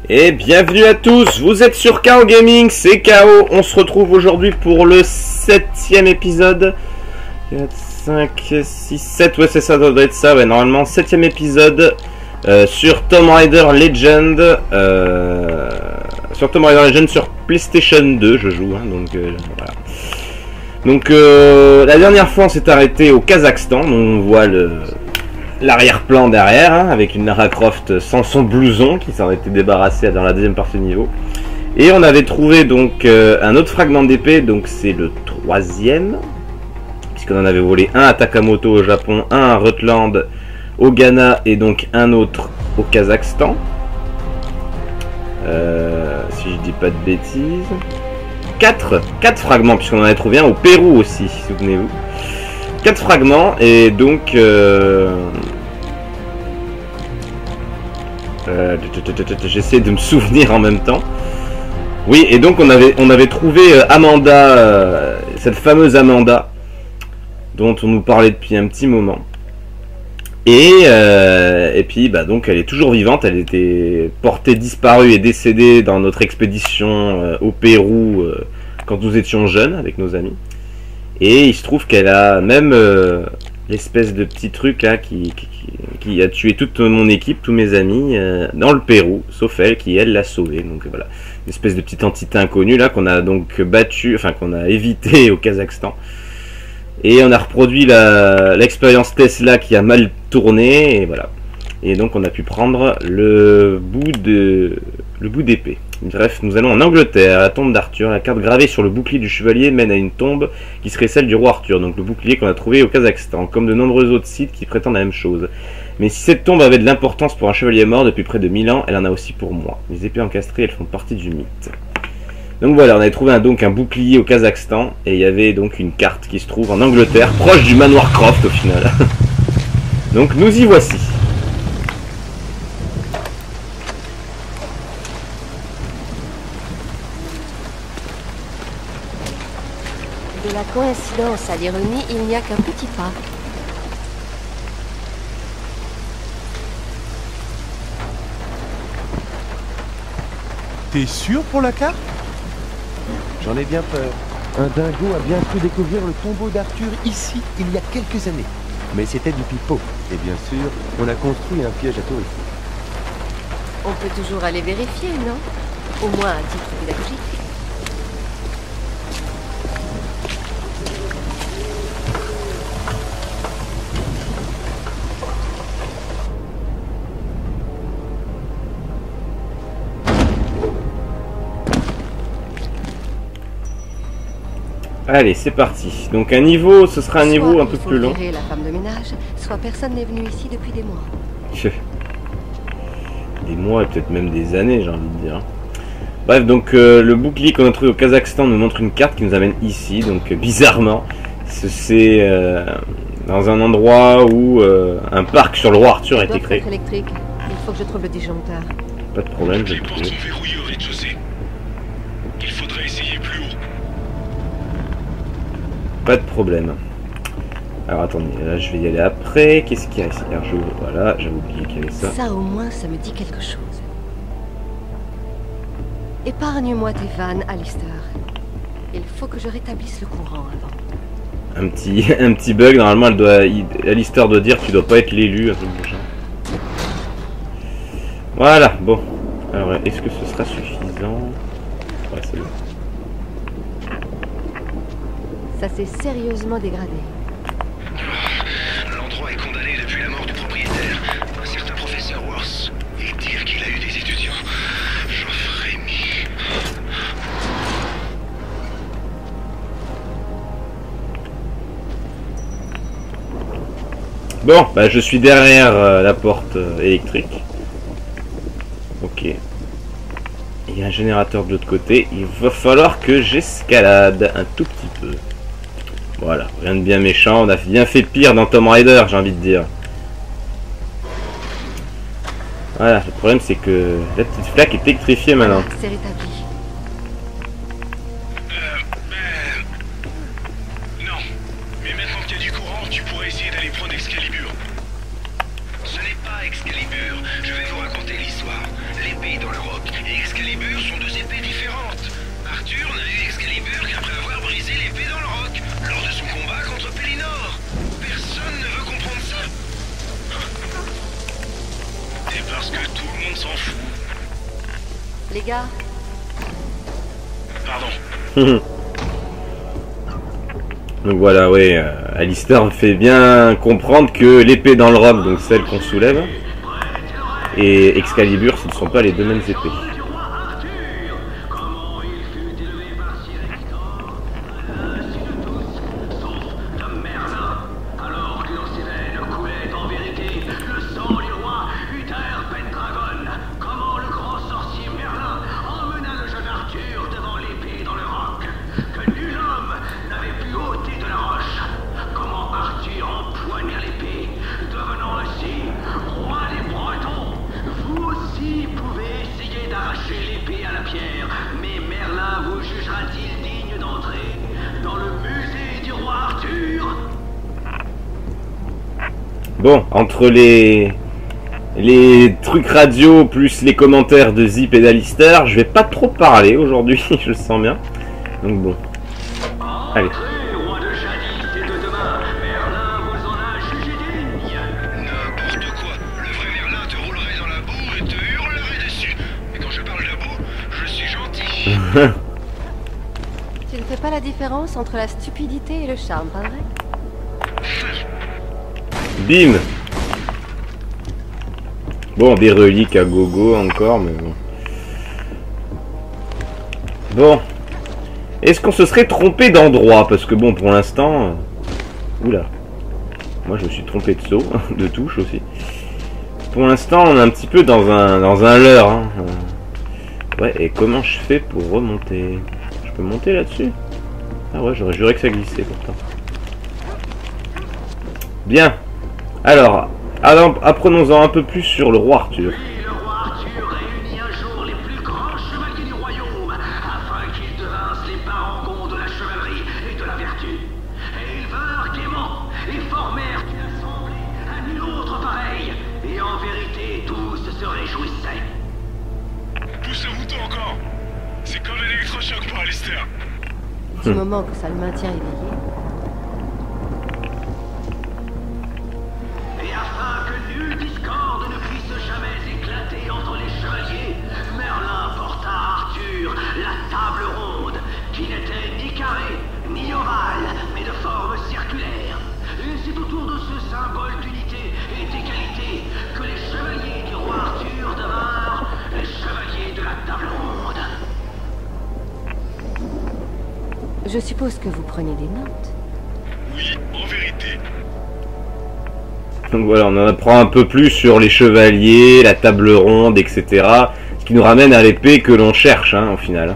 Et bienvenue à tous, vous êtes sur KO Gaming, c'est KO, on se retrouve aujourd'hui pour le 7ème épisode. 4, 5, 6, 7, ouais c'est ça, ça doit être ça, ouais, normalement 7ème épisode sur Tomb Raider Legend. Sur Tomb Raider Legend sur PlayStation 2, je joue, hein, donc voilà. Donc la dernière fois on s'est arrêté au Kazakhstan, on voit l'arrière-plan derrière, hein, avec une Lara Croft sans son blouson qui s'en était débarrassé dans la deuxième partie du niveau. Et on avait trouvé donc un autre fragment d'épée, donc c'est le 3ème, puisqu'on en avait volé un à Takamoto au Japon, un à Rutland au Ghana et donc un autre au Kazakhstan. Si je dis pas de bêtises. 4 fragments, puisqu'on en avait trouvé un au Pérou aussi, souvenez-vous. 4 fragments, et donc j'essaie de me souvenir en même temps. Oui, et donc on avait trouvé Amanda, cette fameuse Amanda dont on nous parlait depuis un petit moment. Et puis bah donc elle est toujours vivante, elle était portée disparue et décédée dans notre expédition au Pérou quand nous étions jeunes avec nos amis. Et il se trouve qu'elle a même l'espèce de petit truc là qui a tué toute mon équipe, tous mes amis dans le Pérou, sauf elle qui elle l'a sauvée. Donc voilà, une espèce de petite entité inconnue là qu'on a donc battu, enfin qu'on a évité au Kazakhstan. Et on a reproduit l'expérience Tesla qui a mal tourné, et voilà. Et donc on a pu prendre le bout d'épée. Bref, nous allons en Angleterre, à la tombe d'Arthur. La carte gravée sur le bouclier du chevalier mène à une tombe qui serait celle du roi Arthur, donc le bouclier qu'on a trouvé au Kazakhstan, comme de nombreux autres sites qui prétendent la même chose. Mais si cette tombe avait de l'importance pour un chevalier mort depuis près de 1000 ans, elle en a aussi pour moi. Les épées encastrées, elles font partie du mythe. Donc voilà, on avait trouvé un bouclier au Kazakhstan, et il y avait donc une carte qui se trouve en Angleterre, proche du manoir Croft au final. Donc nous y voici. De la coïncidence à l'ironie, il n'y a qu'un petit pas. T'es sûr pour la carte? J'en ai bien peur. Un dingo a bien cru découvrir le tombeau d'Arthur ici, il y a quelques années. Mais c'était du pipeau. Et bien sûr, on a construit un piège à touristes. On peut toujours aller vérifier, non? Au moins à titre pédagogique. Allez, c'est parti. Donc un niveau, ce sera un niveau un peu plus long. Soit la femme de ménage, soit personne n'est venu ici depuis des mois. Des mois et peut-être même des années, j'ai envie de dire. Bref, donc le bouclier qu'on a trouvé au Kazakhstan nous montre une carte qui nous amène ici. Donc bizarrement, c'est dans un endroit où un parc sur le roi Arthur a été créé. Électrique. Il faut que je trouve le disjoncteur. Pas de problème, je vais le Les portes trouver. sont verrouillées au rez-de-chaussée. Il faudrait essayer plus haut. Pas de problème. Alors attendez, là je vais y aller après. Qu'est-ce qu'il y a ici? Alors, voilà, j'avais oublié qu'il y avait ça. Ça au moins, ça me dit quelque chose. Épargne-moi tes vannes, Alistair. Il faut que je rétablisse le courant avant. Un petit bug, normalement Alistair doit dire que tu dois pas être l'élu, un truc du genre. Voilà, bon. Alors est-ce que ce sera suffisant? Ouais, c'est bon. Ça s'est sérieusement dégradé. L'endroit est condamné depuis la mort du propriétaire, un certain professeur Worth. Et dire qu'il a eu des étudiants, j'en frémis. Bon, bah je suis derrière la porte électrique. Ok. Il y a un générateur de l'autre côté. Il va falloir que j'escalade un tout petit peu. Voilà, rien de bien méchant. On a bien fait pire dans Tomb Raider, j'ai envie de dire. Voilà, le problème c'est que la petite flaque est électrifiée maintenant. C'est rétabli. Non. Mais maintenant qu'il y a du courant, tu pourrais essayer d'aller prendre Excalibur. Ce n'est pas Excalibur. Je vais vous raconter l'histoire. L'épée dans le roc. Parce que tout le monde s'en fout. Les gars, Pardon. Donc voilà, oui, Alistair fait bien comprendre que l'épée dans le roc, donc celle qu'on soulève, et Excalibur, ce ne sont pas les deux mêmes épées. Bon, entre les trucs radio plus les commentaires de Zip et d'Alistair, je vais pas trop parler aujourd'hui, je le sens bien. Donc bon. Allez. N'importe quoi. Le vrai Merlin te roulerait dans la boue et te hurlerait dessus. Et quand je parle de boue, je suis gentil. tu ne fais pas la différence entre la stupidité et le charme, pas vrai? Bim. Bon, des reliques à gogo encore, mais bon. Bon. Est-ce qu'on se serait trompé d'endroit? Parce que bon, pour l'instant... Oula. Moi, je me suis trompé de saut, de touche aussi. Pour l'instant, on est un petit peu dans un leurre. Hein. Ouais, et comment je fais pour remonter? Je peux monter là-dessus? Ah ouais, j'aurais juré que ça glissait pourtant. Bien. Alors apprenons-en un peu plus sur le roi Arthur. Le roi Arthur réunit un jour les plus grands chevaliers du royaume afin qu'ils devinssent les parangons de la chevalerie et de la vertu. Et ils vinrent gaiement et formèrent une assemblée à nul autre pareil. Et en vérité, tous se réjouissaient. Poussez-vous encore. C'est comme un électrochoc pour Alistair. Du moment que ça le maintient éveillé. Et afin que nulle discorde ne puisse jamais éclater entre les chevaliers, Merlin porta à Arthur la table ronde, qui n'était ni carrée, ni ovale, mais de forme circulaire. Et c'est autour de ce symbole d'unité et d'égalité que les chevaliers du roi Arthur devinrent les chevaliers de la table ronde. Je suppose que vous prenez des notes. Oui, en vérité. Donc voilà, on en apprend un peu plus sur les chevaliers, la table ronde, etc. Ce qui nous ramène à l'épée que l'on cherche, hein, au final.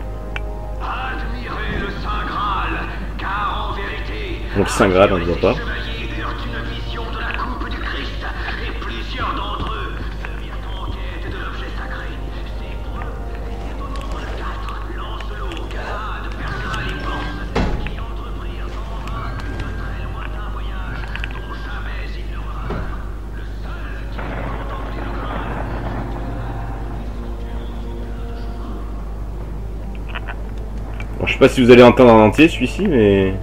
Admirez le Saint Graal, car en vérité... Donc le Saint Graal, on ne le voit pas. Les chevaliers eurent une vision de la coupe du Christ, et plusieurs d'entre eux se mirent en quête de l'objet sacré. C'est pour eux, et au nombre de 4, Lancelot, Galahad, Perceval et Porce, qui entreprirent en vain de très lointains voyages, dont jamais ils ne revinrent. Le seul qui put contempler le Graal. Bon, je sais pas si vous allez entendre en entier celui-ci, mais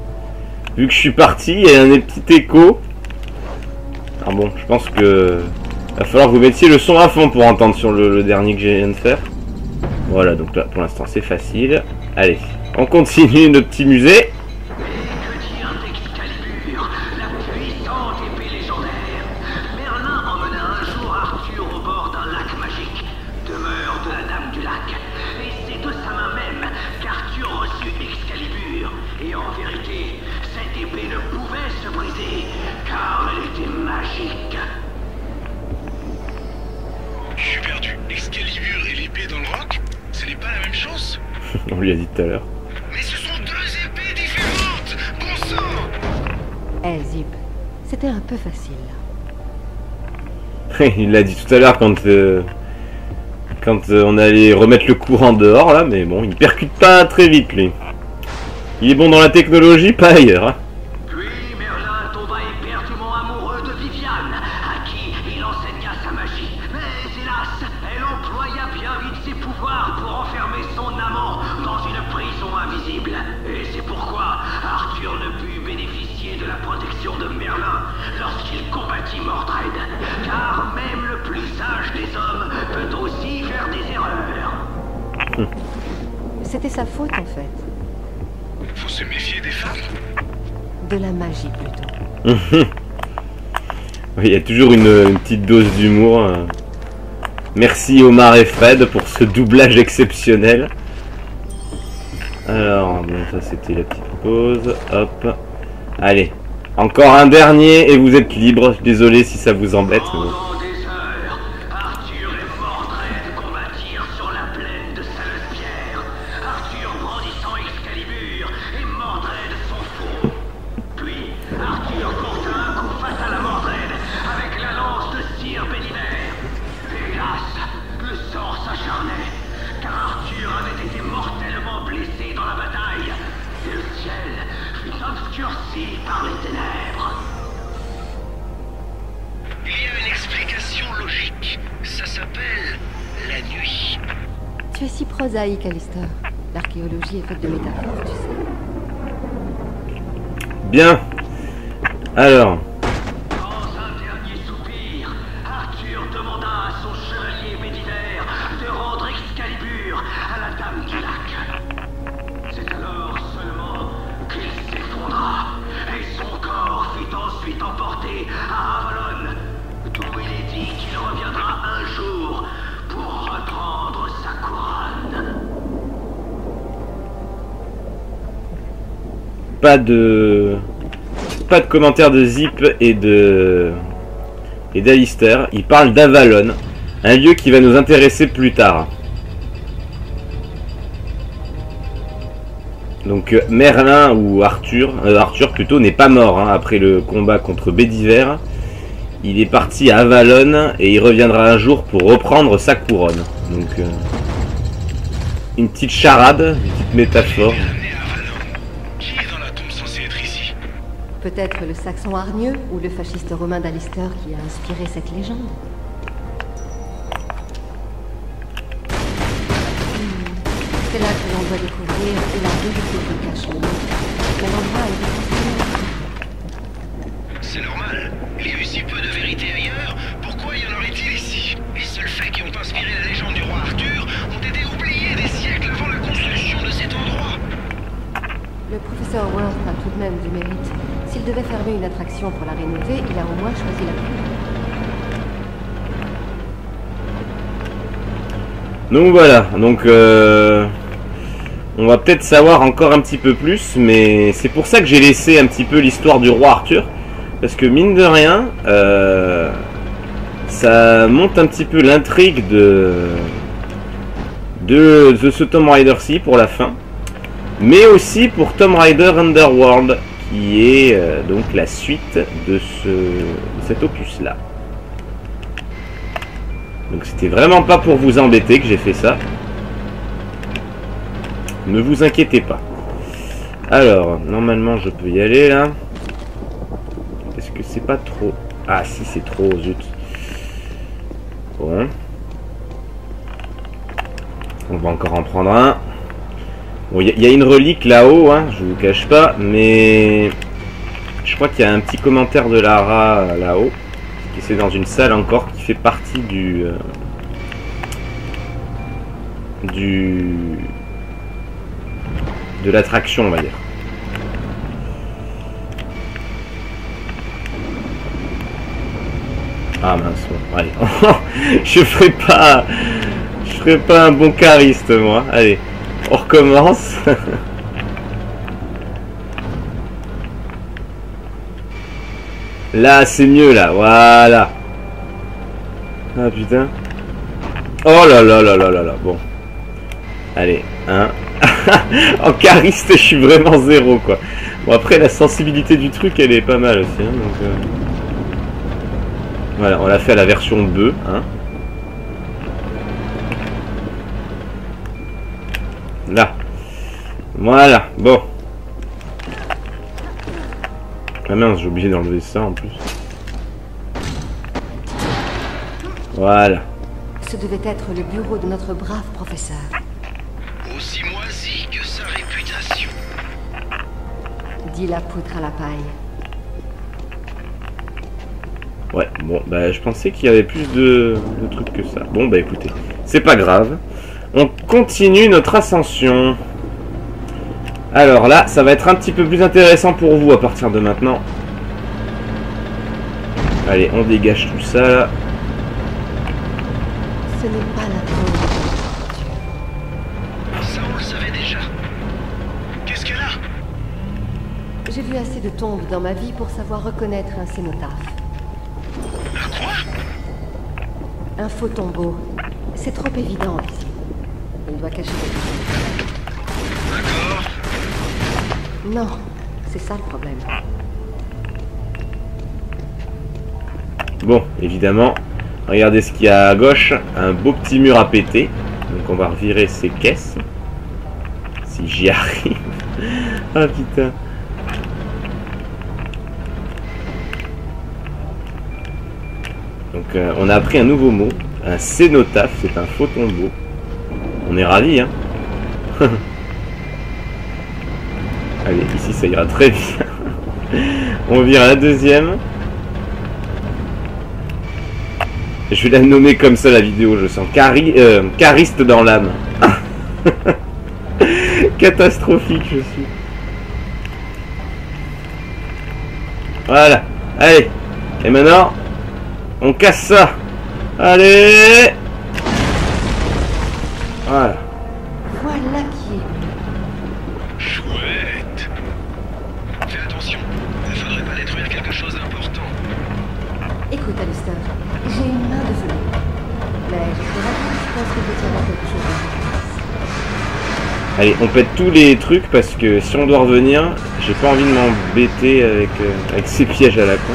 vu que je suis parti, il y a un petit écho. Alors bon, je pense que va falloir que vous mettiez le son à fond pour entendre sur le dernier que je viens de faire. Voilà, donc là pour l'instant c'est facile. Allez, on continue notre petit musée. Que dire d'Excalibur, la puissante épée légendaire? Merlin emmena un jour Arthur au bord d'un lac magique, demeure de la Dame du Lac. Et c'est de sa main même qu'Arthur reçut Excalibur. Et en vérité, cette épée ne pouvait se briser, car elle était magique. Je suis perdu. Excalibur et l'épée dans le roc, ce n'est pas la même chose? On lui a dit tout à l'heure. Mais ce sont deux épées différentes! Bon sang! Eh Zip, c'était un peu facile. Il l'a dit tout à l'heure quand on allait remettre le courant dehors là, mais bon, il percute pas très vite lui. Il est bon dans la technologie, pas ailleurs. Hein. Puis Merlin tomba éperdument amoureux de Viviane, à qui il enseigna sa magie. Mais hélas, elle employa bien vite ses pouvoirs pour enfermer son amant dans une prison invisible. Et c'est pourquoi Arthur ne put bénéficier de la protection de Merlin lorsqu'il combattit Mordred. Car même le plus sage des hommes C'était sa faute, en fait. Faut se méfier des femmes. De la magie, plutôt. Oui, il y a toujours une petite dose d'humour. Merci Omar et Fred pour ce doublage exceptionnel. Alors, bon, ça c'était la petite pause. Hop. Allez. Encore un dernier et vous êtes libre. Désolé si ça vous embête. Mais bon. Pendant des heures, Arthur et Mordred combattirent sur la plaine de Salespierre. Arthur brandissant Excalibur et Mordred son faux. Puis, Arthur porta un coup fatal à Mordred avec la lance de Sir Béliver. Hélas, le sort s'acharnait, car Arthur avait été mortellement blessé dans la bataille. Et le ciel fut obscurci par les ténèbres. Il y a une explication logique. Ça s'appelle la nuit. Tu es si prosaïque, Alistair. L'archéologie est faite de métaphores, tu sais. Bien. Alors. Dans un dernier soupir, Arthur demanda à son chevalier Béliver de rendre Excalibur à la Dame du Lac. C'est alors seulement qu'il s'effondra, et son corps fut ensuite emporté à Avalon, d'où il est dit qu'il reviendra un jour pour reprendre sa couronne. Pas de commentaires de Zip et d'Alistair. Il parle d'Avalon, un lieu qui va nous intéresser plus tard. Donc Merlin ou Arthur plutôt n'est pas mort hein, après le combat contre Béliver. Il est parti à Avalon et il reviendra un jour pour reprendre sa couronne. Donc une petite charade, une petite métaphore. Peut-être le Saxon hargneux ou le fasciste romain d'Alistair qui a inspiré cette légende. C'est là que l'on doit découvrir la vérité qui cache le monde. Mais l'endroit est difficile. C'est normal. Il y a eu si peu de vérité ailleurs. Pourquoi y en aurait-il ici? Les seuls faits qui ont inspiré la légende du roi Arthur ont été oubliés des siècles avant la construction de cet endroit. Le professeur Worth a tout de même du mérite. S'il devait fermer une attraction pour la rénover, il a au moins choisi la plus. Donc voilà, donc on va peut-être savoir encore un petit peu plus, mais c'est pour ça que j'ai laissé un petit peu l'histoire du roi Arthur, parce que mine de rien, ça monte un petit peu l'intrigue de ce Tomb Raider-ci pour la fin, mais aussi pour Tomb Raider Underworld, qui est donc la suite de cet opus-là. Donc c'était vraiment pas pour vous embêter que j'ai fait ça. Ne vous inquiétez pas. Alors, normalement je peux y aller là. Est-ce que c'est pas trop... Ah si, c'est trop, zut. Bon. On va encore en prendre un. Bon, il y a une relique là-haut, hein, je vous cache pas, mais... Je crois qu'il y a un petit commentaire de Lara là-haut. C'est dans une salle encore qui fait partie de l'attraction, on va dire. Ah mince, bon, allez. je ferai pas un bon chariste moi. Allez, on recommence. Là, c'est mieux, là. Voilà. Ah, putain. Oh là là là là là là. Bon. Allez, hein. En chariste, je suis vraiment zéro, quoi. Bon, après, la sensibilité du truc, elle est pas mal aussi. Hein, donc, voilà, on l'a fait à la version 2. Hein. Là. Voilà. Bon. Ah mince, j'ai oublié d'enlever ça en plus. Voilà. Ce devait être le bureau de notre brave professeur. Aussi moisi que sa réputation. Dit la poutre à la paille. Ouais, bon, bah je pensais qu'il y avait plus de trucs que ça. Bon, bah écoutez, c'est pas grave. On continue notre ascension. Alors là, ça va être un petit peu plus intéressant pour vous à partir de maintenant. Allez, on dégage tout ça là. Ce n'est pas la tombe. Ça, on le savait déjà. Qu'est-ce qu'elle a? J'ai vu assez de tombes dans ma vie pour savoir reconnaître un cénotaphe. Un quoi? Un faux tombeau. C'est trop évident ici. Il doit cacher quelque chose. D'accord. Non, c'est ça le problème. Bon, évidemment, regardez ce qu'il y a à gauche. Un beau petit mur à péter. Donc on va revirer ces caisses. Si j'y arrive. Ah putain. Donc on a appris un nouveau mot. Un cénotaphe, c'est un faux tombeau. On est ravis, hein. Allez, ici ça ira très bien. On vire la deuxième. Je vais la nommer comme ça la vidéo, je sens. Cariste dans l'âme. Catastrophique je suis. Voilà. Allez. Et maintenant, on casse ça. Allez. Voilà. Voilà qui est. Chouette. Fais attention. Il ne faudrait pas détruire quelque chose d'important. Écoute, Alistair, j'ai une main de feu. Mais je pense que je tiens à quelque chose. Allez, on pète tous les trucs parce que si on doit revenir, j'ai pas envie de m'embêter avec ces pièges à la con.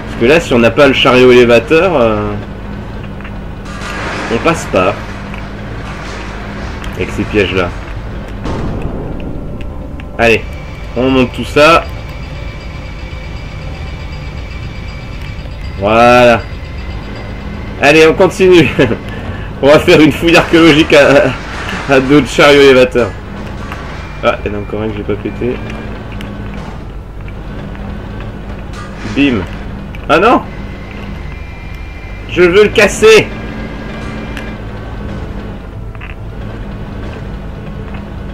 Parce que là, si on n'a pas le chariot élévateur, on passe pas. Avec ces pièges là. Allez, on monte tout ça. Voilà. Allez, on continue. On va faire une fouille archéologique à d'autres chariots élévateurs. Ah, il y en a encore un que j'ai pas pété. Bim. Ah non! Je veux le casser!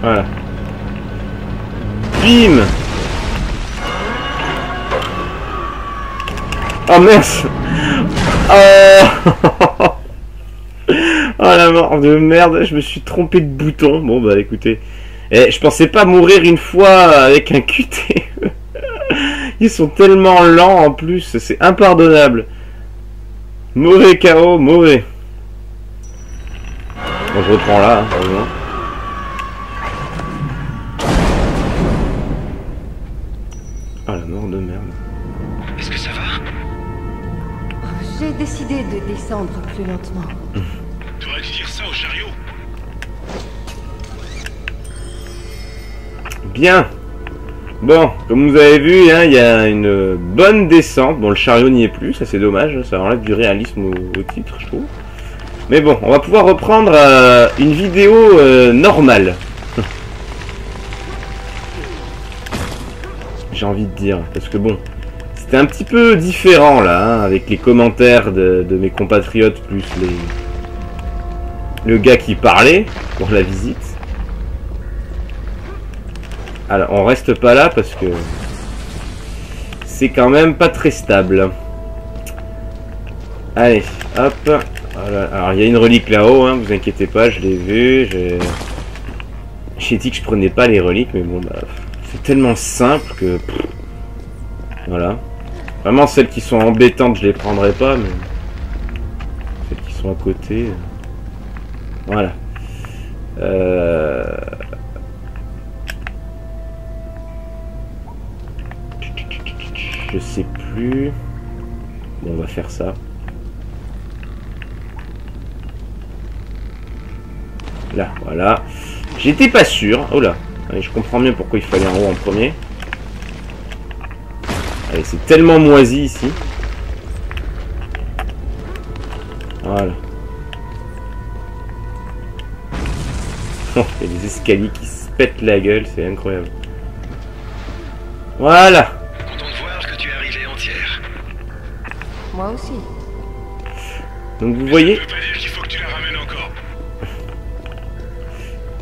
Voilà. Bim! Oh mince! Oh! Oh la mort de merde, je me suis trompé de bouton. Bon bah écoutez. Je pensais pas mourir une fois avec un QTE. Ils sont tellement lents en plus, c'est impardonnable. Mauvais KO, mauvais. Bon, je reprends là, heureusement. Oh la mort de merde. Est-ce que ça va? J'ai décidé de descendre plus lentement. T'aurais-tu dire ça au chariot? Bien. Bon, comme vous avez vu, hein, il y a une bonne descente. Bon, le chariot n'y est plus, ça c'est dommage. Ça enlève du réalisme au titre, je trouve. Mais bon, on va pouvoir reprendre une vidéo normale. J'ai envie de dire, parce que bon, c'était un petit peu différent là, hein, avec les commentaires de mes compatriotes, plus le gars qui parlait pour la visite. Alors, on reste pas là parce que c'est quand même pas très stable. Allez, hop. Voilà. Alors, il y a une relique là-haut, hein, vous inquiétez pas, je l'ai vu. J'ai dit que je prenais pas les reliques, mais bon, bah, c'est tellement simple que... Voilà. Vraiment, celles qui sont embêtantes, je les prendrai pas, mais... Celles qui sont à côté... Voilà. Je sais plus... Bon, on va faire ça. Là, voilà. J'étais pas sûr. Oh là. Allez, je comprends mieux pourquoi il fallait en haut en premier. Allez, c'est tellement moisi ici. Voilà. Oh, il y a des escaliers qui se pètent la gueule, c'est incroyable. Voilà. Content de voir que tu es arrivé entière. Moi aussi. Donc vous voyez... Ça veut pas dire qu'il faut que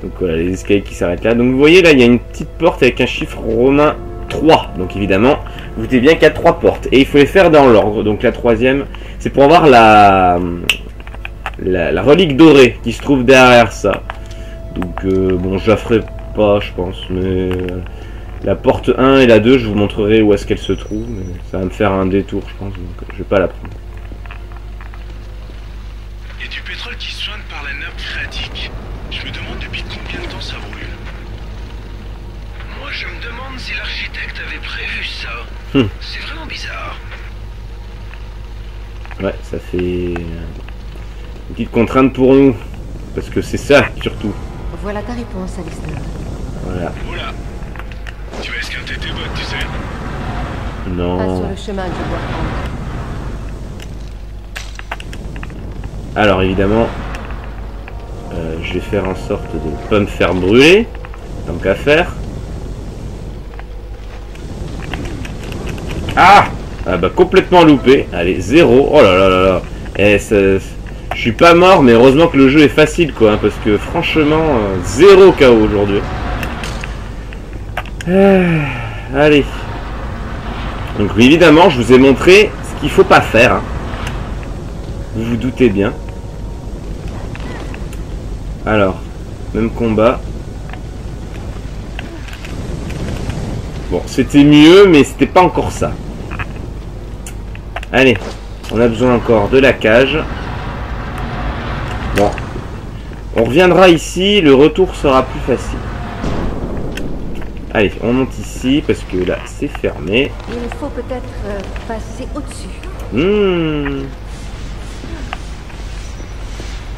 Donc voilà, les escaliers qui s'arrêtent là. Donc vous voyez là, il y a une petite porte avec un chiffre romain 3. Donc évidemment, vous doutez bien qu'il y a 3 portes. Et il faut les faire dans l'ordre. Donc la troisième, c'est pour avoir la relique dorée qui se trouve derrière ça. Donc bon, je la ferai pas, je pense. Mais la porte 1 et la 2, je vous montrerai où est-ce qu'elle se trouve. Mais ça va me faire un détour, je pense. Donc je vais pas la prendre. Il y a du pétrole qui soigne par la nappe phréatique. Je me demande depuis combien de temps ça brûle. Moi, je me demande si l'architecte avait prévu ça. C'est vraiment bizarre. Ouais, ça fait une petite contrainte pour nous. Parce que c'est ça, surtout. Voilà ta réponse, Alistair. Voilà. Oula. Tu vas esquinter tes bottes, tu sais. Pas sur Non. le chemin que je dois prendre. Alors évidemment, je vais faire en sorte de ne pas me faire brûler. Tant qu'à faire. Ah! Ah bah complètement loupé. Allez, 0. Oh là là là là. Eh, je suis pas mort, mais heureusement que le jeu est facile quoi. Hein, parce que franchement, 0 KO aujourd'hui. Allez. Donc évidemment, je vous ai montré ce qu'il faut pas faire. Hein. Vous vous doutez bien. Alors, même combat. Bon, c'était mieux, mais c'était pas encore ça. Allez, on a besoin encore de la cage. Bon, on reviendra ici, le retour sera plus facile. Allez, on monte ici, parce que là, c'est fermé. Il faut peut-être passer au-dessus.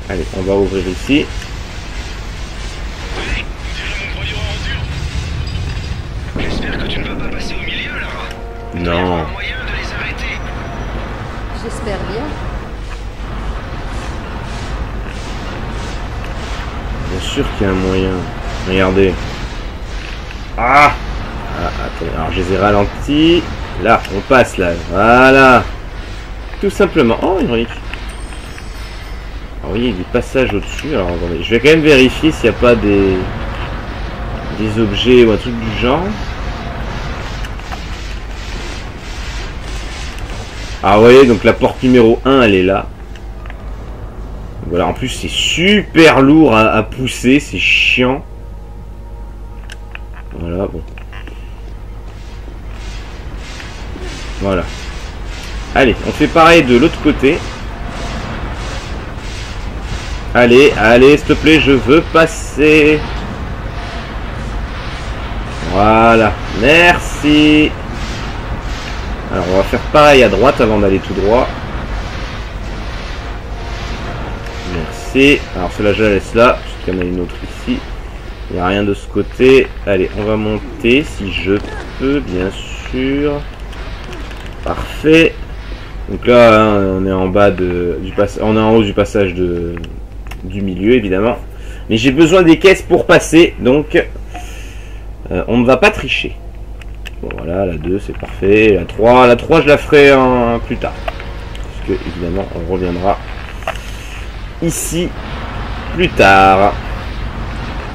Allez, on va ouvrir ici. Hey, on dirait mon broyeur en dur. J'espère que tu ne vas pas passer au milieu, Lara. Il doit y avoir un moyen de les arrêter. J'espère bien. Bien sûr qu'il y a un moyen. Regardez. Ah, attendez, alors je les ai ralentis. Là, on passe là. Voilà. Tout simplement. Oh, une relique. Alors, oui, il y a des passages au-dessus. Alors, attendez, je vais quand même vérifier s'il n'y a pas des objets ou un truc du genre. Ah, vous voyez, donc la porte numéro 1, elle est là. Voilà, en plus, c'est super lourd à pousser. C'est chiant. Voilà, bon. Voilà. Allez, on fait pareil de l'autre côté. Allez, allez, s'il te plaît, je veux passer. Voilà, merci. Alors, on va faire pareil à droite avant d'aller tout droit. Merci. Alors, celle-là, je la laisse là, parce qu'il y en a une autre ici. Il n'y a rien de ce côté. Allez, on va monter si je peux, bien sûr. Parfait. Donc là, hein, on est en bas on est en haut du passage du milieu, évidemment. Mais j'ai besoin des caisses pour passer, donc on ne va pas tricher. Bon, voilà, la 2, c'est parfait. La 3, je la ferai plus tard. Parce que, évidemment, on reviendra ici plus tard.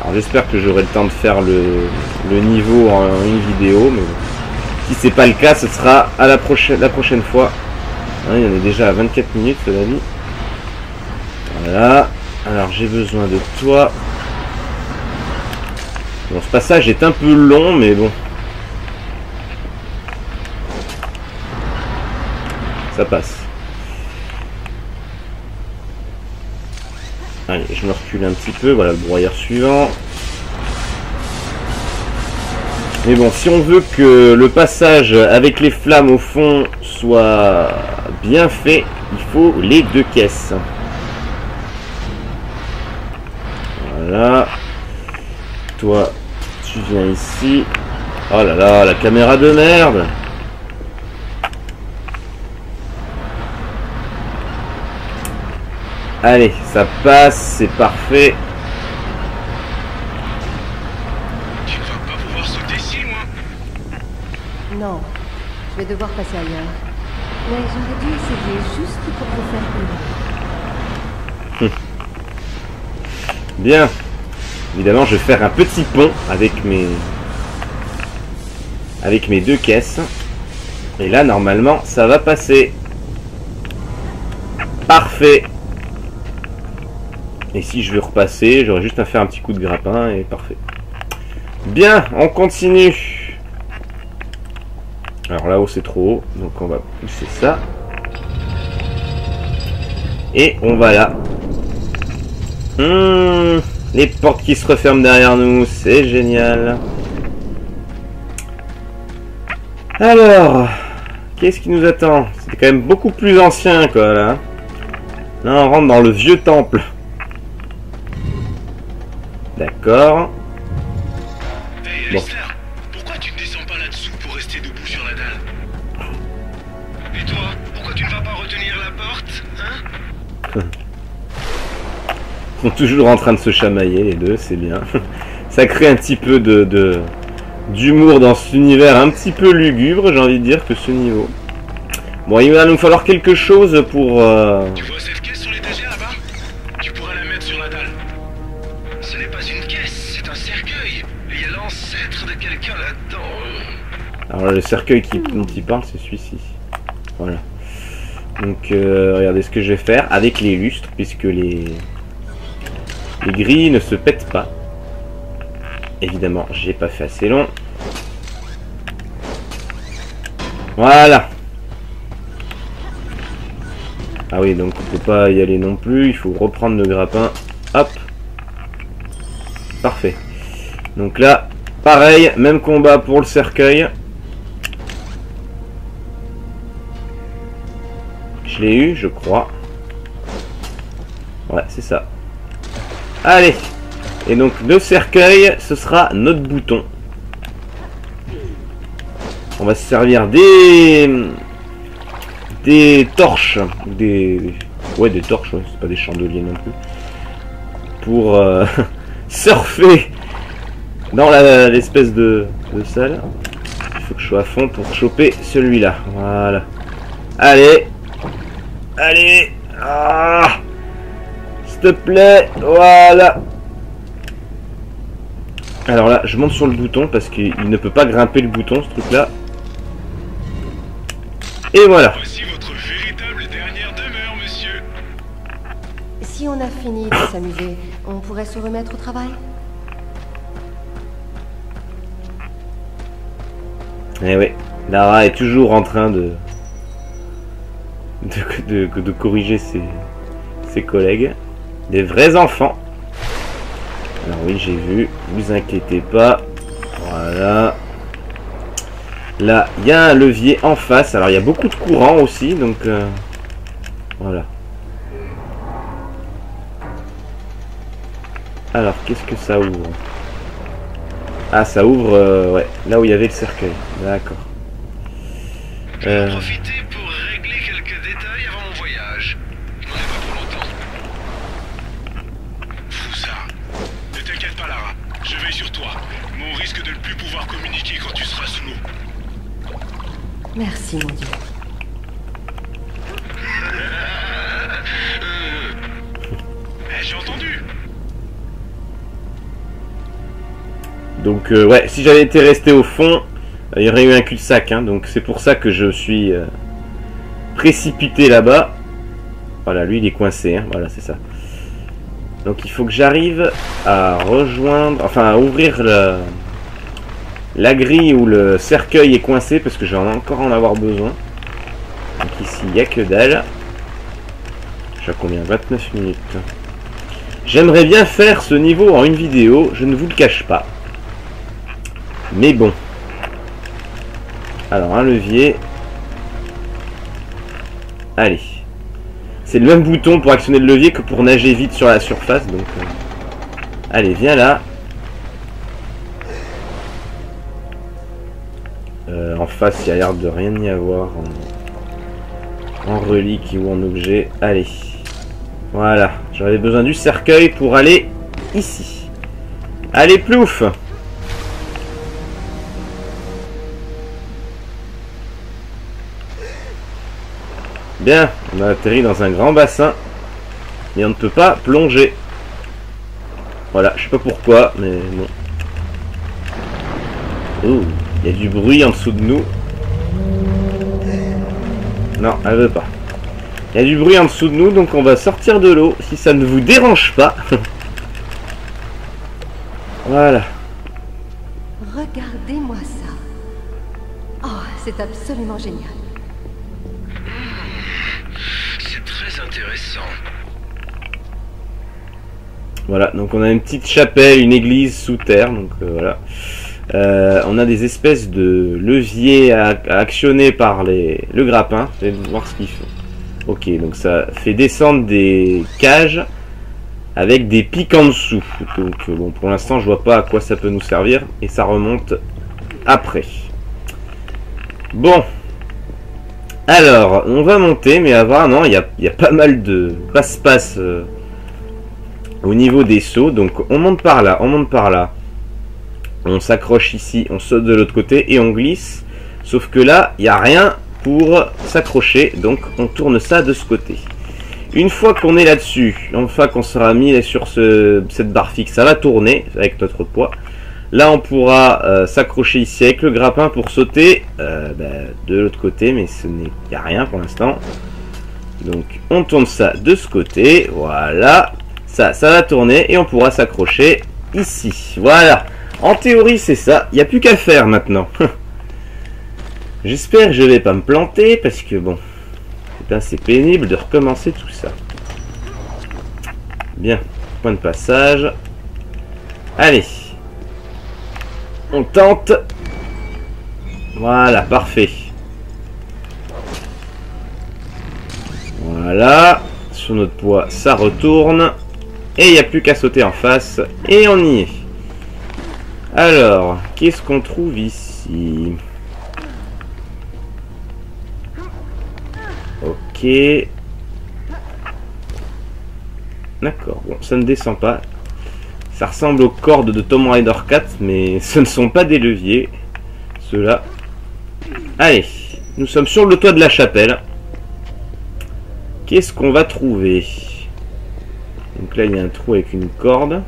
Alors j'espère que j'aurai le temps de faire le niveau en une vidéo, mais si c'est pas le cas, ce sera à la prochaine fois. Hein, il y en est déjà à 24 minutes, cela dit. Voilà. Alors j'ai besoin de toi. Bon, ce passage est un peu long, mais bon. Ça passe. Allez, je me recule un petit peu. Voilà le broyeur suivant. Mais bon, si on veut que le passage avec les flammes au fond soit bien fait, il faut les 2 caisses. Voilà. Toi, tu viens ici. Oh là là, la caméra de merde. Allez, ça passe, c'est parfait. Tu ne vas pas pouvoir sauter si loin. Non, je vais devoir passer ailleurs. Mais j'aurais dû essayer juste pour vous faire peur. Bien. Évidemment, je vais faire un petit pont avec mes 2 caisses. Et là, normalement, ça va passer. Parfait. Et si je veux repasser, j'aurais juste à faire un petit coup de grappin et parfait. Bien, on continue. Alors là-haut, c'est trop haut, donc on va pousser ça. Et on va là. Les portes qui se referment derrière nous, c'est génial. Alors, qu'est-ce qui nous attend? C'était quand même beaucoup plus ancien, quoi, là. Là, on rentre dans le vieux temple. D'accord. Hey, Alistair, pourquoi tu ne descends pas là-dessous pour rester debout sur la dalle? Et toi, pourquoi tu ne vas pas retenir la porte, hein? Ils sont toujours en train de se chamailler, les deux, c'est bien. Ça crée un petit peu d'humour dans cet univers un petit peu lugubre, j'ai envie de dire, que ce niveau. Bon, il va nous falloir quelque chose pour... Tu vois cette caisse sur l'étagère là-bas? Tu pourras la mettre sur la dalle. Ce n'est pas une caisse, c'est un cercueil. Et il y a l'ancêtre de quelqu'un là-dedans. Alors là, le cercueil dont il parle, c'est celui-ci. Voilà. Donc, regardez ce que je vais faire avec les lustres, puisque les grilles ne se pètent pas. Évidemment, j'ai pas fait assez long. Voilà. Ah oui, donc on peut pas y aller non plus. Il faut reprendre le grappin. Hop. Parfait. Donc là, pareil, même combat pour le cercueil. Je l'ai eu, je crois. Ouais, c'est ça. Allez. Et donc le cercueil, ce sera notre bouton. On va se servir des torches, des torches, ouais, c'est pas des chandeliers non plus, pour surfer dans l'espèce de salle. Il faut que je sois à fond pour choper celui-là. Voilà. Allez, allez, ah, s'il te plaît, voilà. Alors là, je monte sur le bouton parce qu'il ne peut pas grimper le bouton, ce truc-là. Et voilà. Voici votre véritable dernière demeure, monsieur. Si on a fini de s'amuser, on pourrait se remettre au travail? Eh oui, Lara est toujours en train de corriger ses collègues. Des vrais enfants. Alors oui, j'ai vu, vous inquiétez pas. Voilà. Là, il y a un levier en face. Alors, il y a beaucoup de courant aussi, donc... voilà. Alors, qu'est-ce que ça ouvre? Ah, ça ouvre, ouais, là où il y avait le cercueil. D'accord. Je vais en profiter pour régler quelques détails avant mon voyage. Je n'en ai pas pour longtemps. Fous ça. Ne t'inquiète pas, Lara. Je veille sur toi. Mais on risque de ne plus pouvoir communiquer quand tu seras sous l'eau. Merci, mon Dieu. J'ai entendu. Donc, ouais, si j'avais été resté au fond, il y aurait eu un cul-de-sac. Hein, donc, c'est pour ça que je suis précipité là-bas. Voilà, lui, il est coincé. Hein, voilà, c'est ça. Donc, il faut que j'arrive à rejoindre... Enfin, à ouvrir la grille où le cercueil est coincé, parce que je vais encore en avoir besoin. Donc, ici, il n'y a que dalle. Je suis à combien? 29 minutes. J'aimerais bien faire ce niveau en une vidéo, je ne vous le cache pas. Mais bon. Alors, un levier. Allez. C'est le même bouton pour actionner le levier que pour nager vite sur la surface. Donc, allez, viens là. En face, il y a l'air de rien y avoir en relique ou en objet. Allez. Voilà. J'avais besoin du cercueil pour aller ici. Allez, plouf! Bien, on a atterri dans un grand bassin. Et on ne peut pas plonger. Voilà, je sais pas pourquoi, mais bon. Oh, il y a du bruit en dessous de nous. Non, elle veut pas. Il y a du bruit en dessous de nous, donc on va sortir de l'eau, si ça ne vous dérange pas. Voilà. Regardez-moi ça. Oh, c'est absolument génial. C'est très intéressant. Voilà, donc on a une petite chapelle, une église sous terre, donc voilà. On a des espèces de leviers à actionner par le grappin. Vous allez voir ce qu'ils font. Ok, donc ça fait descendre des cages avec des pics en dessous. Donc bon, pour l'instant, je vois pas à quoi ça peut nous servir et ça remonte après. Bon. Alors, on va monter, mais avant, non, il y a pas mal de passe-passe au niveau des sauts. Donc, on monte par là, on monte par là. On s'accroche ici, on saute de l'autre côté et on glisse. Sauf que là, il n'y a rien pour s'accrocher. Donc, on tourne ça de ce côté. Une fois qu'on est là-dessus, une fois qu'on sera mis sur cette barre fixe, ça va tourner avec notre poids. Là, on pourra s'accrocher ici avec le grappin pour sauter de l'autre côté. Mais il n'y a rien pour l'instant. Donc, on tourne ça de ce côté. Voilà. Ça va tourner et on pourra s'accrocher ici. Voilà. En théorie, c'est ça. Il n'y a plus qu'à faire maintenant. J'espère que je vais pas me planter parce que bon, c'est assez pénible de recommencer tout ça. Bien. Point de passage. Allez. On tente. Voilà, parfait. Voilà. Sur notre poids, ça retourne. Et il n'y a plus qu'à sauter en face. Et on y est. Alors, qu'est-ce qu'on trouve ici? Ok. D'accord, bon, ça ne descend pas. Ça ressemble aux cordes de Tomb Raider 4, mais ce ne sont pas des leviers. Ceux-là. Allez, nous sommes sur le toit de la chapelle. Qu'est-ce qu'on va trouver? Donc là, il y a un trou avec une corde.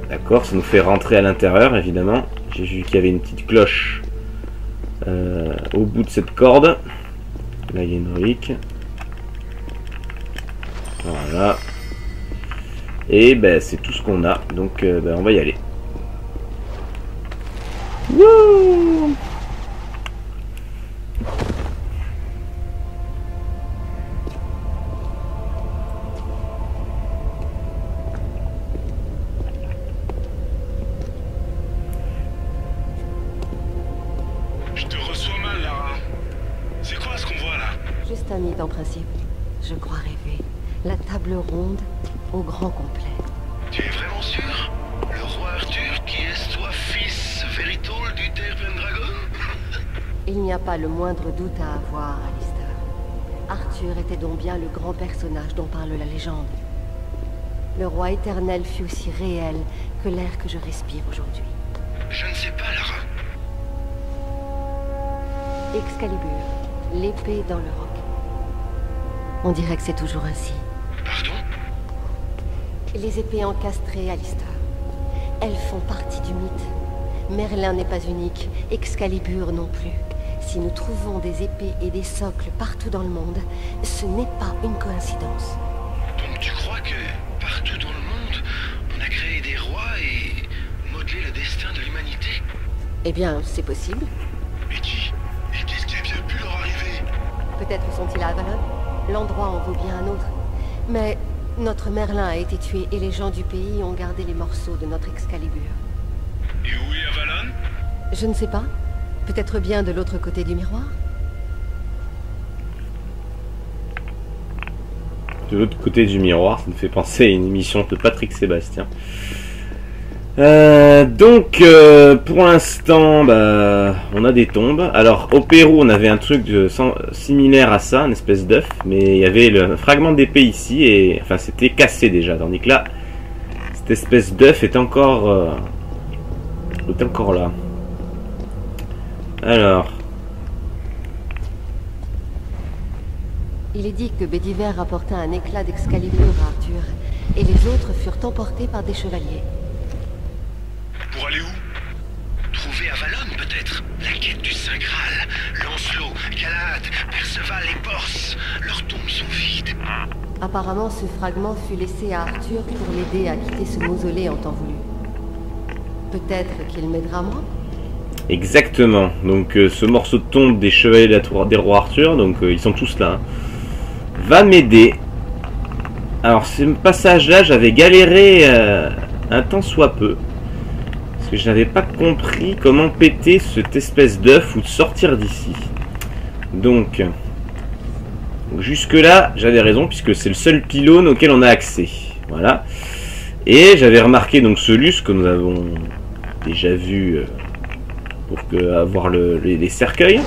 D'accord, ça nous fait rentrer à l'intérieur, évidemment. J'ai vu qu'il y avait une petite cloche au bout de cette corde. Là, il y a une relique. Voilà. Et ben, c'est tout ce qu'on a. Donc, on va y aller. Wouh! Un mythe en principe. Je crois rêver. La table ronde au grand complet. Tu es vraiment sûr? Le roi Arthur qui est toi fils véritable du Terre Pendragon? Il n'y a pas le moindre doute à avoir, Alistair. Arthur était donc bien le grand personnage dont parle la légende. Le roi éternel fut aussi réel que l'air que je respire aujourd'hui. Je ne sais pas, Lara. Excalibur, l'épée dans le roc. On dirait que c'est toujours ainsi. Pardon? Les épées encastrées, Alistair. Elles font partie du mythe. Merlin n'est pas unique, Excalibur non plus. Si nous trouvons des épées et des socles partout dans le monde, ce n'est pas une coïncidence. Donc tu crois que partout dans le monde, on a créé des rois et modelé le destin de l'humanité? Eh bien, c'est possible. Et qu'est-ce qui a bien pu leur arriver? Peut-être sont-ils à Avalon. L'endroit en vaut bien un autre. Mais notre Merlin a été tué et les gens du pays ont gardé les morceaux de notre Excalibur. Et où est Avalon? Je ne sais pas. Peut-être bien de l'autre côté du miroir? De l'autre côté du miroir, ça me fait penser à une émission de Patrick Sébastien. Donc, pour l'instant, on a des tombes. Alors, au Pérou, on avait un truc similaire à ça, une espèce d'œuf, mais il y avait le fragment d'épée ici, et enfin, c'était cassé déjà. Tandis que là, cette espèce d'œuf est encore là. Alors, Il est dit que Bédiver apporta un éclat d'Excalibur à Arthur, et les autres furent emportés par des chevaliers. Pour aller où? Trouver Avalon, peut-être? La quête du Saint Graal. Lancelot, Galahad, Perceval et Porce. Leurs tombes sont vides. Apparemment, ce fragment fut laissé à Arthur pour l'aider à quitter ce mausolée en temps voulu. Peut-être qu'il m'aidera moi? Exactement. Donc ce morceau de tombe des chevaliers de la tour des rois Arthur, donc ils sont tous là, hein, va m'aider. Alors ce passage-là, j'avais galéré un tant soit peu. Parce que je n'avais pas compris comment péter cette espèce d'œuf ou de sortir d'ici. Donc jusque-là, j'avais raison, puisque c'est le seul pylône auquel on a accès. Voilà. Et j'avais remarqué donc ce lustre que nous avons déjà vu pour avoir les cercueils.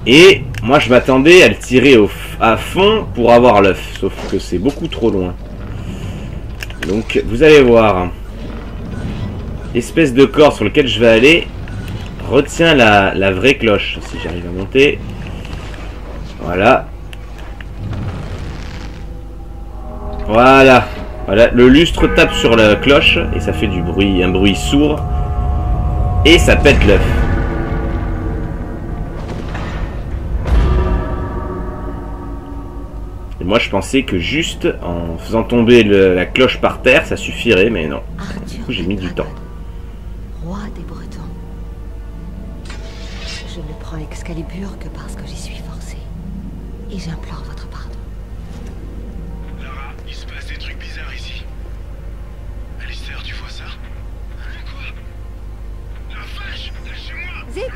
Et moi je m'attendais à le tirer à fond pour avoir l'œuf. Sauf que c'est beaucoup trop loin. Donc vous allez voir. L'espèce de corde sur lequel je vais aller retient la vraie cloche. Si j'arrive à monter. Voilà. Voilà. Voilà. Le lustre tape sur la cloche et ça fait du bruit, un bruit sourd. Et ça pète l'œuf. Et moi je pensais que juste en faisant tomber la cloche par terre, ça suffirait, mais non. Du coup j'ai mis du temps. Roi des Bretons. Je ne prends Excalibur que parce que j'y suis forcé. Et j'implore votre pardon. Lara, il se passe des trucs bizarres ici. Alistair, tu vois ça? Hein, quoi? La vache, lâchez-moi! Zip!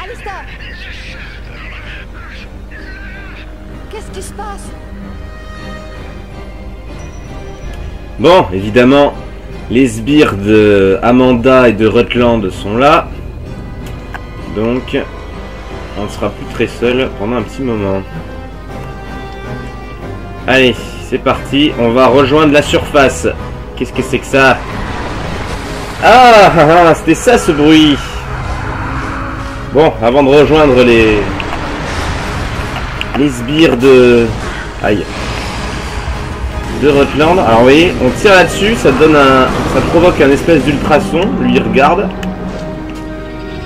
Alistair! Qu'est-ce qui se passe? Bon, évidemment, les sbires de Amanda et de Rutland sont là. Donc, on ne sera plus très seul pendant un petit moment. Allez, c'est parti. On va rejoindre la surface. Qu'est-ce que c'est que ça? Ah, c'était ça ce bruit. Bon, avant de rejoindre les sbires de... Aïe. De Rutland. Alors vous voyez, on tire là-dessus, ça donne ça provoque un espèce d'ultrason. Lui il regarde.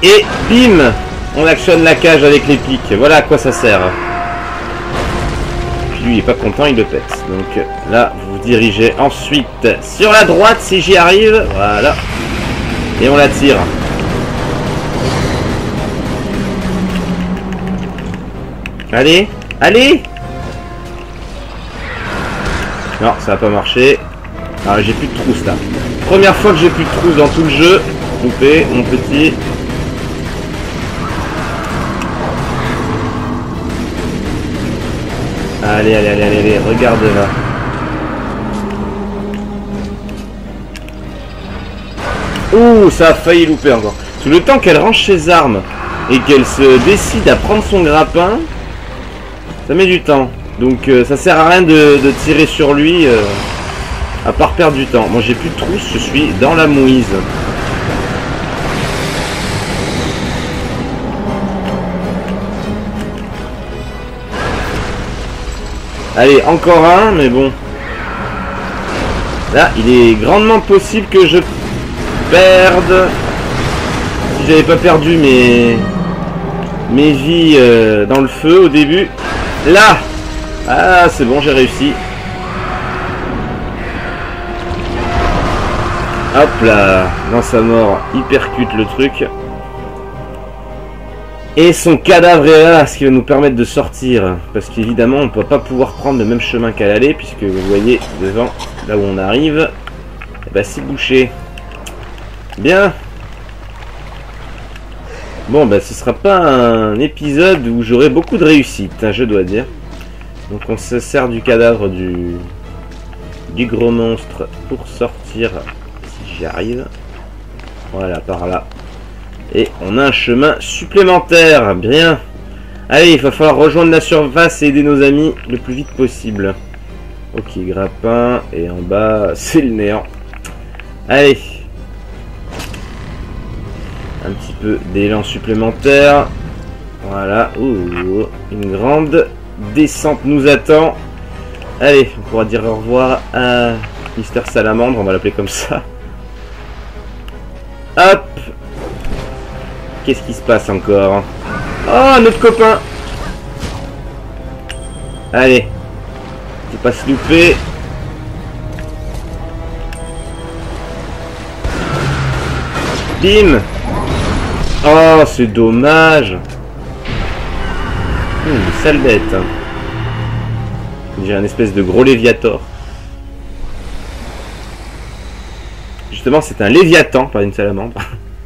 Et bim, on actionne la cage avec les pics. Voilà à quoi ça sert. Puis lui il est pas content, il le pète. Donc là, vous vous dirigez ensuite sur la droite si j'y arrive. Voilà. Et on la tire. Allez, allez. Non, ça va pas marcher. Ah, j'ai plus de trousse là. Première fois que j'ai plus de trousse dans tout le jeu. Loupé, mon petit. Allez, allez, allez, allez, allez, regarde là. Ouh, ça a failli louper encore. Tout le temps qu'elle range ses armes et qu'elle se décide à prendre son grappin, ça met du temps. Donc ça sert à rien de tirer sur lui à part perdre du temps. Moi j'ai plus de trousse, je suis dans la mouise. Allez, encore un, mais bon. Là, il est grandement possible que je perde. Si j'avais pas perdu mes vies dans le feu au début. Là! Ah, c'est bon, j'ai réussi. Hop là, dans sa mort, il percute le truc. Et son cadavre est là, ce qui va nous permettre de sortir. Parce qu'évidemment, on ne peut pas pouvoir prendre le même chemin qu'à l'aller, puisque vous voyez, devant, là où on arrive, eh ben, c'est bouché. Bien. Bon, bah, ce sera pas un épisode où j'aurai beaucoup de réussite, hein, je dois dire. Donc on se sert du cadavre du gros monstre pour sortir, si j'y arrive. Voilà, par là. Et on a un chemin supplémentaire. Bien. Allez, il va falloir rejoindre la surface et aider nos amis le plus vite possible. Ok, grappin. Et en bas, c'est le néant. Allez. Un petit peu d'élan supplémentaire. Voilà. Ouh, une grande descente nous attend. Allez, on pourra dire au revoir à Mister Salamandre, on va l'appeler comme ça. Hop. Qu'est-ce qui se passe encore? Oh, notre copain. Allez. Faut pas se louper. Bim. Oh, c'est dommage. Sale bête. J'ai un espèce de gros léviator. Justement, c'est un léviathan, pas une salamandre.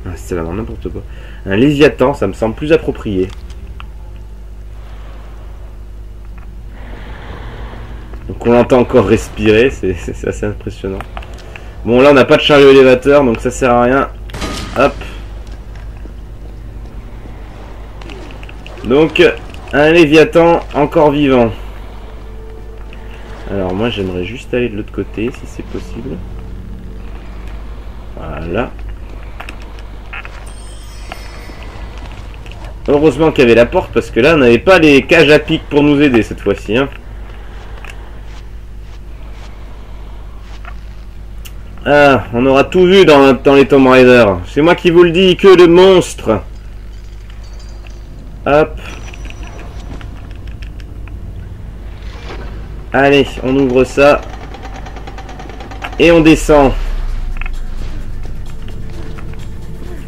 Un salamandre, n'importe quoi. Un léviathan, ça me semble plus approprié. Donc on l'entend encore respirer, c'est assez impressionnant. Bon, là on n'a pas de chariot élévateur, donc ça sert à rien. Hop. Donc, un léviathan encore vivant. Alors moi j'aimerais juste aller de l'autre côté, si c'est possible. Voilà. Heureusement qu'il y avait la porte, parce que là on n'avait pas les cages à pic pour nous aider cette fois-ci. Hein. Ah, on aura tout vu dans les Tomb Raider. C'est moi qui vous le dis, que de monstres. Hop. Allez, on ouvre ça. Et on descend.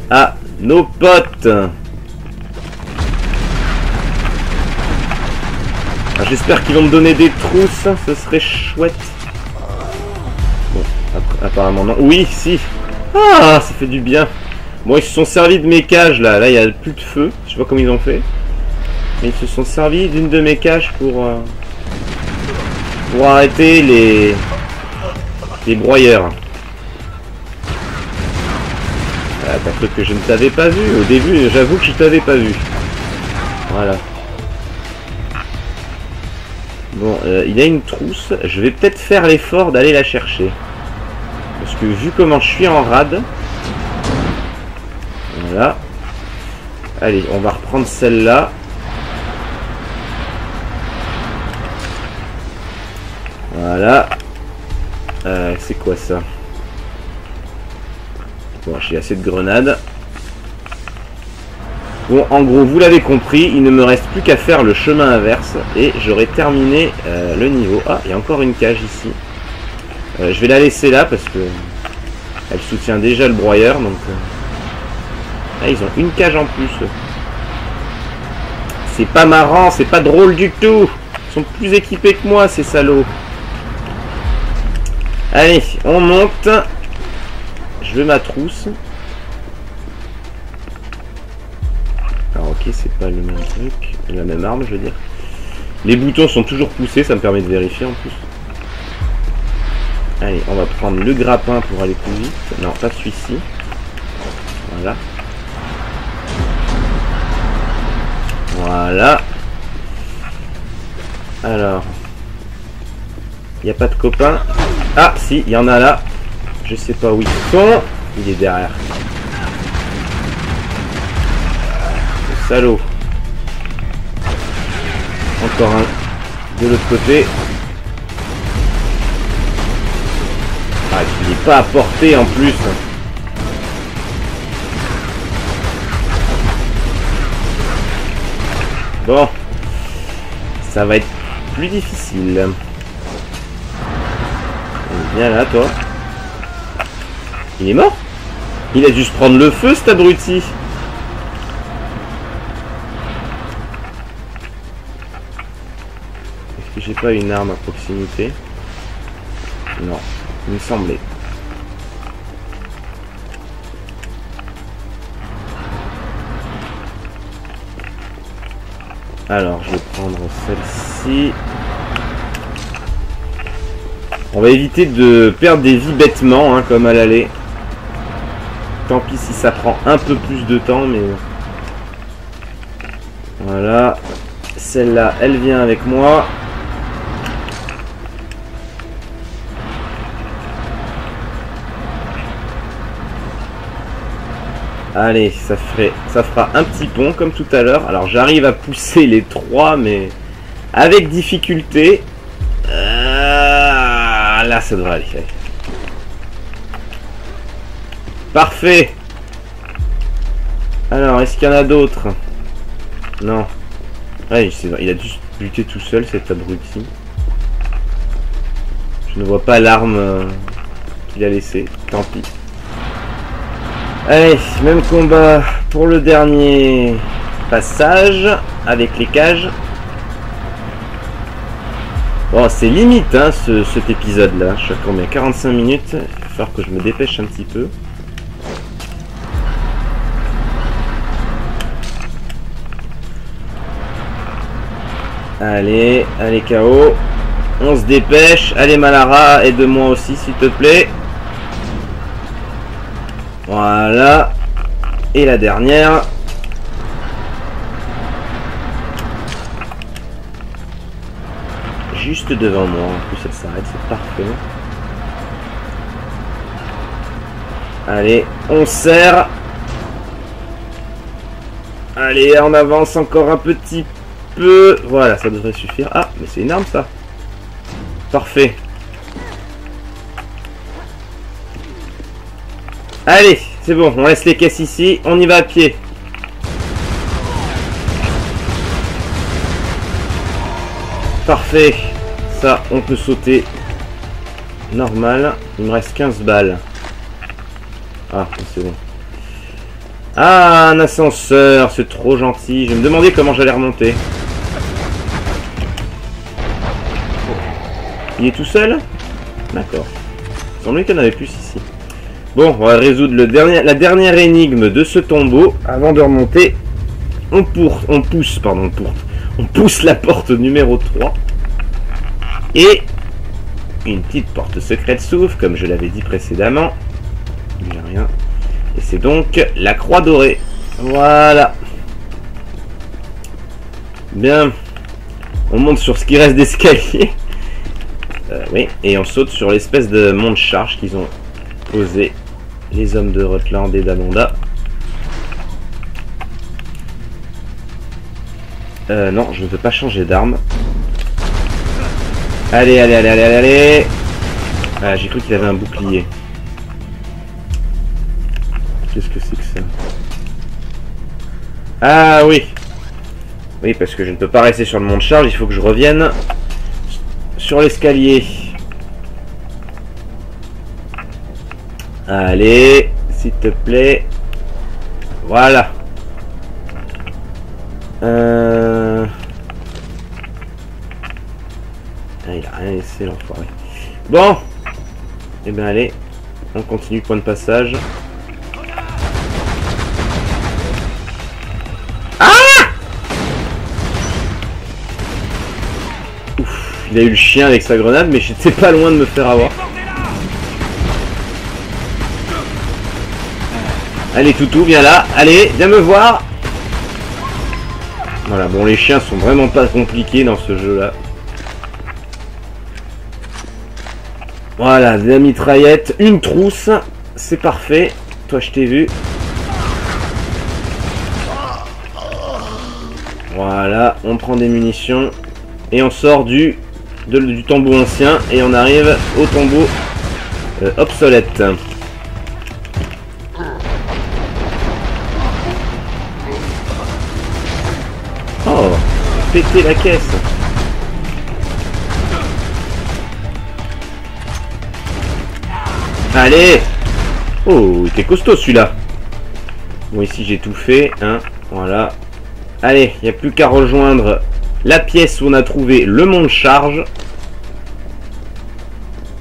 Ah, nos potes. J'espère qu'ils vont me donner des trousses, ce serait chouette. Bon, apparemment non. Oui, si. Ah, ça fait du bien. Bon, ils se sont servis de mes cages là. Là, il n'y a plus de feu. Je sais pas comment ils ont fait. Mais ils se sont servis d'une de mes cages pour arrêter les broyeurs. Ah, t'as cru que je ne t'avais pas vu. Au début, j'avoue que je t'avais pas vu. Voilà. Bon, il a une trousse. Je vais peut-être faire l'effort d'aller la chercher. Parce que vu comment je suis en rade... Voilà. Allez, on va reprendre celle-là. Voilà. C'est quoi ça? Bon, j'ai assez de grenades. Bon, en gros, vous l'avez compris, il ne me reste plus qu'à faire le chemin inverse et j'aurai terminé le niveau. Ah, il y a encore une cage ici. Je vais la laisser là parce que elle soutient déjà le broyeur, donc... Ah, ils ont une cage en plus. C'est pas marrant, c'est pas drôle du tout. Ils sont plus équipés que moi, ces salauds. Allez, on monte. Je veux ma trousse. Alors ok, c'est pas le même truc, la même arme je veux dire. Les boutons sont toujours poussés, ça me permet de vérifier en plus. Allez, on va prendre le grappin pour aller plus vite. Non, pas celui-ci. Voilà. Voilà. Alors. Il n'y a pas de copains. Ah si, il y en a là. Je sais pas où ils sont. Il est derrière. Salaud. Encore un de l'autre côté. Ah, il n'est pas à portée en plus. Bon. Ça va être plus difficile. Viens là, toi. Il est mort? Il a dû se prendre le feu, cet abruti. J'ai pas une arme à proximité. Non, il me semblait. Alors, je vais prendre celle-ci. On va éviter de perdre des vies bêtement, hein, comme à l'aller. Tant pis si ça prend un peu plus de temps, mais... Voilà. Celle-là, elle vient avec moi. Allez, ça fera un petit pont comme tout à l'heure. Alors j'arrive à pousser les trois, mais avec difficulté. Là, ça devrait aller. Allez. Parfait. Alors, est-ce qu'il y en a d'autres? Non. Ouais, il a dû se buter tout seul, cet abruti. Je ne vois pas l'arme qu'il a laissée. Tant pis. Allez, même combat pour le dernier passage avec les cages. Bon, c'est limite hein, cet épisode là. Je suis à combien? 45 minutes. Il va falloir que je me dépêche un petit peu. Allez, allez KO. On se dépêche. Allez Malara, aide-moi aussi s'il te plaît. Voilà. Et la dernière. Juste devant moi, en plus elle s'arrête, c'est parfait. Allez, on serre. Allez, on avance encore un petit peu. Voilà, ça devrait suffire. Ah, mais c'est une arme ça. Parfait. Allez, c'est bon, on laisse les caisses ici, on y va à pied. Parfait. Ça, on peut sauter. Normal. Il me reste 15 balles. Ah, c'est bon. Ah, un ascenseur. C'est trop gentil. Je me demandais comment j'allais remonter. Il est tout seul? D'accord. Il semblait qu'il y en avait plus ici. Bon, on va résoudre la dernière énigme de ce tombeau. Avant de remonter, on pousse la porte numéro 3. Et une petite porte secrète s'ouvre, comme je l'avais dit précédemment. Il n'y a rien. Et c'est donc la croix dorée. Voilà. Bien. On monte sur ce qui reste d'escalier. Oui, et on saute sur l'espèce de mont de charge qu'ils ont posé les hommes de Rutland et d'Anonda. Non, je ne veux pas changer d'arme. Allez, allez, allez, allez, allez. Ah, j'ai cru qu'il avait un bouclier. Qu'est-ce que c'est que ça? Ah oui. Oui, parce que je ne peux pas rester sur le mont de charge, il faut que je revienne sur l'escalier. Allez, s'il te plaît. Voilà. Ah, il a rien laissé l'enfoiré. Bon. Eh bien allez. On continue point de passage. Ah! Ouf, il a eu le chien avec sa grenade, mais j'étais pas loin de me faire avoir. Allez Toutou, viens là. Allez, viens me voir. Voilà, bon les chiens sont vraiment pas compliqués dans ce jeu là. Voilà, de la mitraillette, une trousse, c'est parfait. Toi je t'ai vu. Voilà, on prend des munitions et on sort du tombeau ancien et on arrive au tombeau obsolète. Oh, péter la caisse. Allez. Oh, il était costaud celui-là. Bon, ici j'ai tout fait, hein. Voilà. Allez, il n'y a plus qu'à rejoindre la pièce où on a trouvé le mont de charge.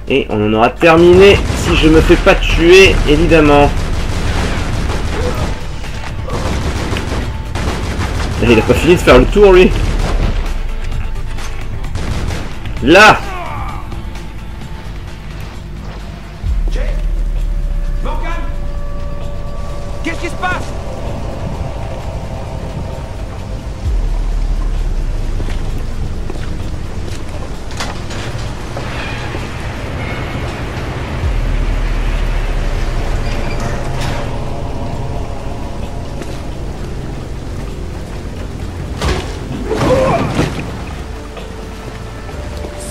Et on en aura terminé si je me fais pas tuer, évidemment. Et il a pas fini de faire le tour, lui. Là. Qu'est-ce qui se passe?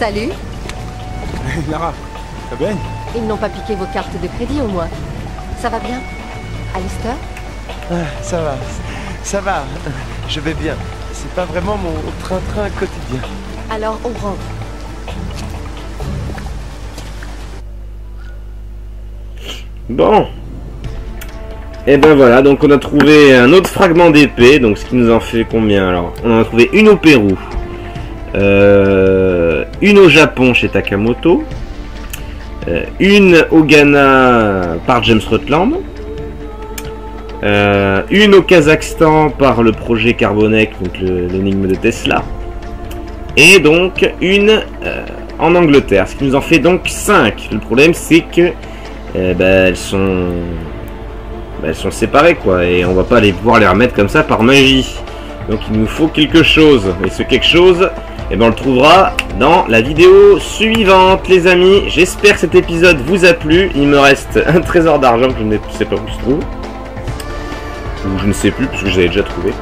Salut. Lara, ça va bien? Ils n'ont pas piqué vos cartes de crédit au moins. Ça va bien, Alistair? Ça va. Je vais bien. C'est pas vraiment mon train-train quotidien. Alors on rentre. Bon. Et ben voilà, donc on a trouvé un autre fragment d'épée, donc ce qui nous en fait combien alors? On en a trouvé une au Pérou, une au Japon chez Takamoto, une au Ghana par James Rutland, une au Kazakhstan par le projet Carbonec, donc l'énigme de Tesla, et donc une en Angleterre, ce qui nous en fait donc 5. Le problème c'est que elles sont séparées quoi, et on va pas pouvoir les remettre comme ça par magie. Donc il nous faut quelque chose, et ce quelque chose, on le trouvera dans la vidéo suivante les amis. J'espère que cet épisode vous a plu. Il me reste un trésor d'argent que je ne sais pas où se trouve, ou je ne sais plus puisque j'avais déjà trouvé.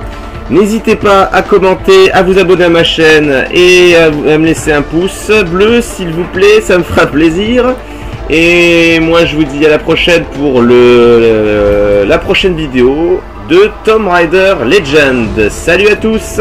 N'hésitez pas à commenter, à vous abonner à ma chaîne et à me laisser un pouce bleu s'il vous plaît, ça me fera plaisir. Et moi je vous dis à la prochaine pour la prochaine vidéo de Tomb Raider Legend. Salut à tous!